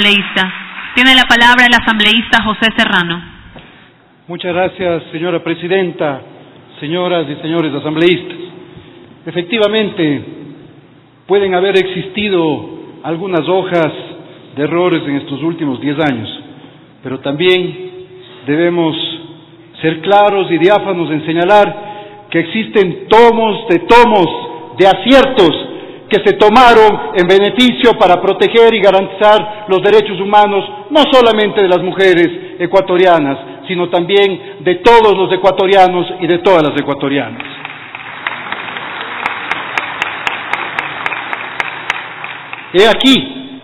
Asambleísta. Tiene la palabra el asambleísta José Serrano. Muchas gracias, señora presidenta, señoras y señores asambleístas. Efectivamente, pueden haber existido algunas hojas de errores en estos últimos 10 años, pero también debemos ser claros y diáfanos en señalar que existen tomos de aciertos que se tomaron en beneficio para proteger y garantizar los derechos humanos, no solamente de las mujeres ecuatorianas, sino también de todos los ecuatorianos y de todas las ecuatorianas. He aquí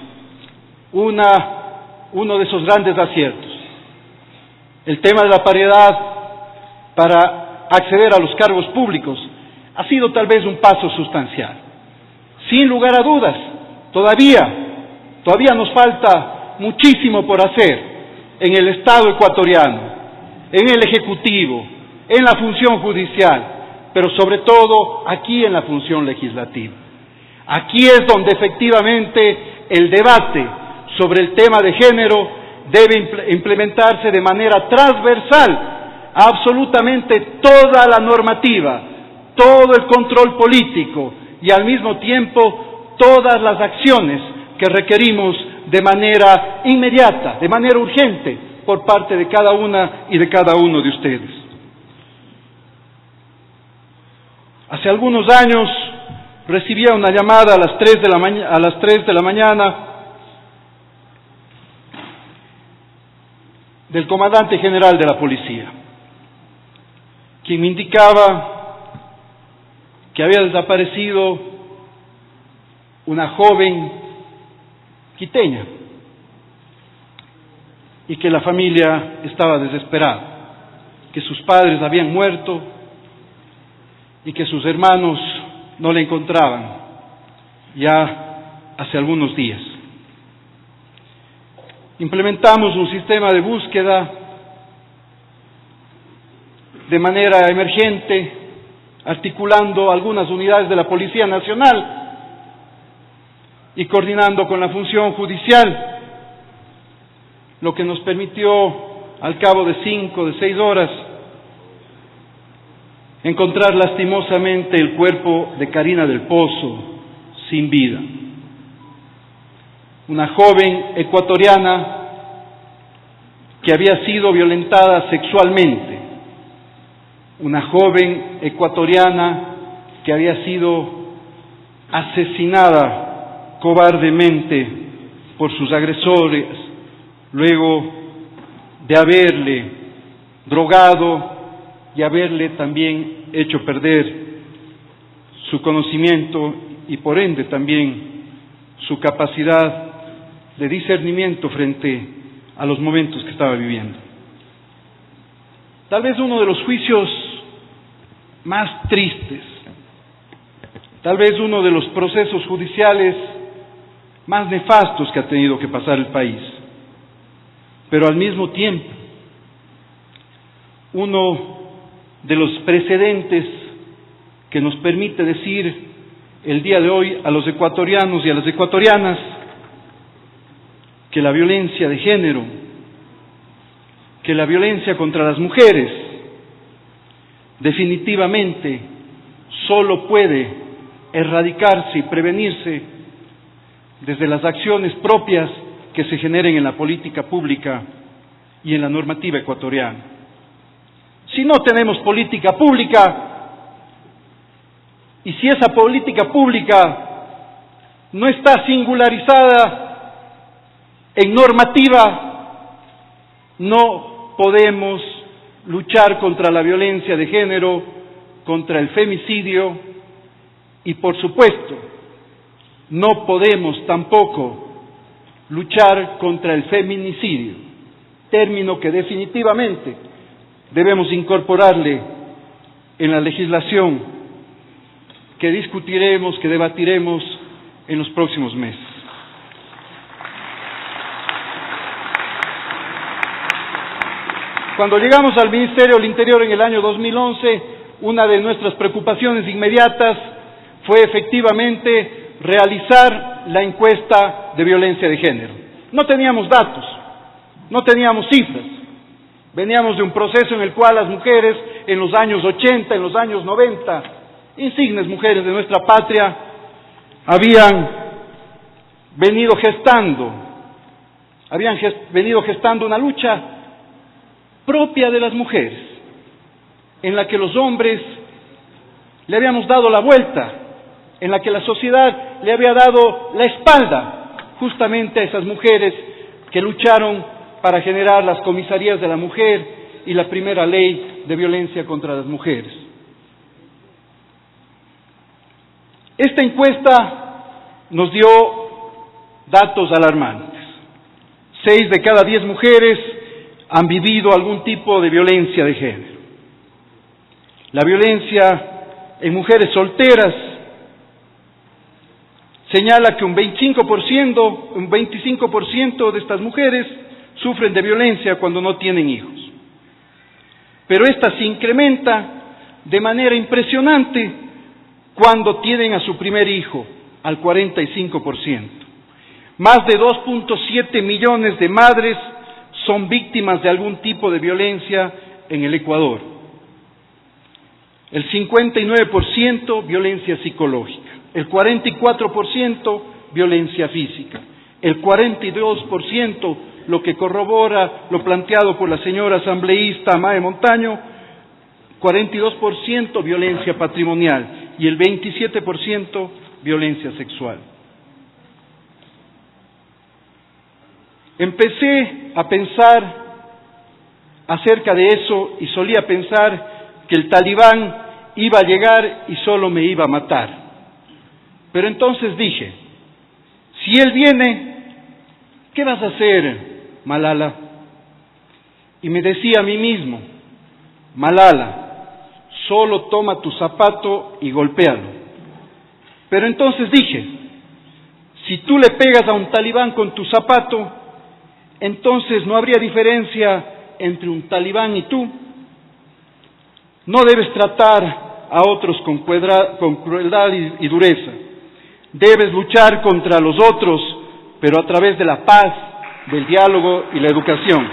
uno de esos grandes aciertos. El tema de la paridad para acceder a los cargos públicos ha sido tal vez un paso sustancial. Sin lugar a dudas, todavía nos falta muchísimo por hacer en el Estado ecuatoriano, en el Ejecutivo, en la función judicial, pero sobre todo aquí en la función legislativa. Aquí es donde efectivamente el debate sobre el tema de género debe implementarse de manera transversal a absolutamente toda la normativa, todo el control político y al mismo tiempo todas las acciones que requerimos de manera inmediata, de manera urgente, por parte de cada una y de cada uno de ustedes. Hace algunos años recibía una llamada a las 3 de la mañana del comandante general de la policía, quien me indicaba que había desaparecido una joven quiteña y que la familia estaba desesperada, que sus padres habían muerto y que sus hermanos no la encontraban ya hace algunos días. Implementamos un sistema de búsqueda de manera emergente, articulando algunas unidades de la Policía Nacional y coordinando con la función judicial, lo que nos permitió, al cabo de 6 horas, encontrar lastimosamente el cuerpo de Karina del Pozo sin vida. Una joven ecuatoriana que había sido violentada sexualmente, una joven ecuatoriana que había sido asesinada cobardemente por sus agresores, luego de haberle drogado y haberle también hecho perder su conocimiento y por ende también su capacidad de discernimiento frente a los momentos que estaba viviendo. Tal vez uno de los juicios más tristes, tal vez uno de los procesos judiciales más nefastos que ha tenido que pasar el país, pero al mismo tiempo uno de los precedentes que nos permite decir el día de hoy a los ecuatorianos y a las ecuatorianas que la violencia de género, que la violencia contra las mujeres definitivamente solo puede erradicarse y prevenirse desde las acciones propias que se generen en la política pública y en la normativa ecuatoriana. Si no tenemos política pública, y si esa política pública no está singularizada en normativa, no podemos luchar contra la violencia de género, contra el femicidio y, por supuesto, no podemos tampoco luchar contra el feminicidio, término que definitivamente debemos incorporarle en la legislación que discutiremos, que debatiremos en los próximos meses. Cuando llegamos al Ministerio del Interior en el año 2011, una de nuestras preocupaciones inmediatas fue efectivamente realizar la encuesta de violencia de género. No teníamos datos, no teníamos cifras. Veníamos de un proceso en el cual las mujeres en los años 80, en los años 90, insignes mujeres de nuestra patria, habían venido gestando una lucha propia de las mujeres, en la que los hombres le habíamos dado la vuelta, en la que la sociedad le había dado la espalda justamente a esas mujeres que lucharon para generar las comisarías de la mujer y la primera ley de violencia contra las mujeres. Esta encuesta nos dio datos alarmantes. 6 de cada 10 mujeres han vivido algún tipo de violencia de género. La violencia en mujeres solteras señala que un 25% de estas mujeres sufren de violencia cuando no tienen hijos. Pero esta se incrementa de manera impresionante cuando tienen a su primer hijo, al 45%. Más de 2.7 millones de madres son víctimas de algún tipo de violencia en el Ecuador. El 59% violencia psicológica, el 44% violencia física, el 42%, lo que corrobora lo planteado por la señora asambleísta Mae Montaño, 42% violencia patrimonial y el 27% violencia sexual. Empecé a pensar acerca de eso y solía pensar que el talibán iba a llegar y solo me iba a matar. Pero entonces dije, si él viene, ¿qué vas a hacer, Malala? Y me decía a mí mismo, Malala, solo toma tu zapato y golpéalo. Pero entonces dije, si tú le pegas a un talibán con tu zapato, entonces no habría diferencia entre un talibán y tú. No debes tratar a otros con crueldad y dureza. Debes luchar contra los otros, pero a través de la paz, del diálogo y la educación.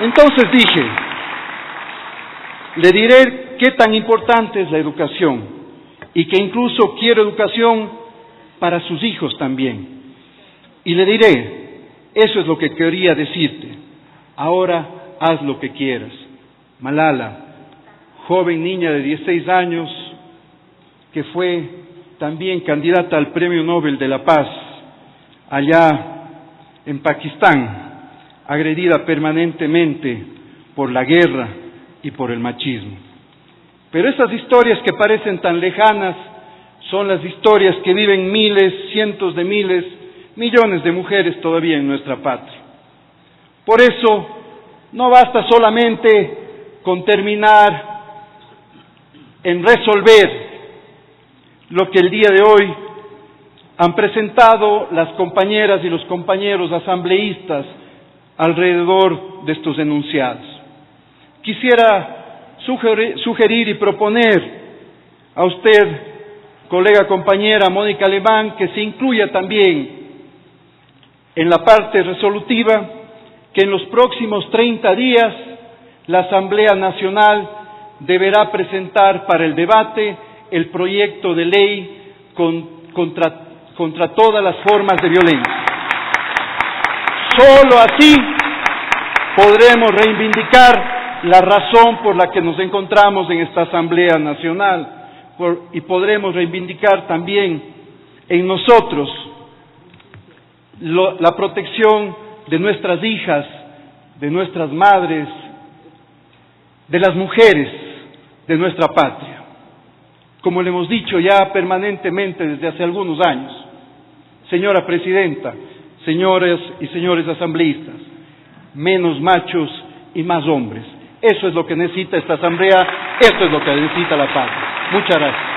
Entonces dije, le diré qué tan importante es la educación y que incluso quiero educación para sus hijos también. Y le diré, eso es lo que quería decirte, ahora haz lo que quieras. Malala, joven niña de 16 años, que fue también candidata al Premio Nobel de la Paz, allá en Pakistán, agredida permanentemente por la guerra y por el machismo. Pero esas historias que parecen tan lejanas son las historias que viven miles, cientos de miles, millones de mujeres todavía en nuestra patria. Por eso, no basta solamente con terminar en resolver lo que el día de hoy han presentado las compañeras y los compañeros asambleístas alrededor de estos enunciados. Quisiera sugerir y proponer a usted, colega compañera Mónica Alemán, que se incluya también en la parte resolutiva, que en los próximos 30 días la Asamblea Nacional deberá presentar para el debate el proyecto de ley contra todas las formas de violencia. Solo así podremos reivindicar la razón por la que nos encontramos en esta Asamblea Nacional y podremos reivindicar también en nosotros la protección de nuestras hijas, de nuestras madres, de las mujeres de nuestra patria. Como le hemos dicho ya permanentemente desde hace algunos años, señora Presidenta, señoras y señores asambleístas, menos machos y más hombres. Eso es lo que necesita esta Asamblea, esto es lo que necesita la patria. Muchas gracias.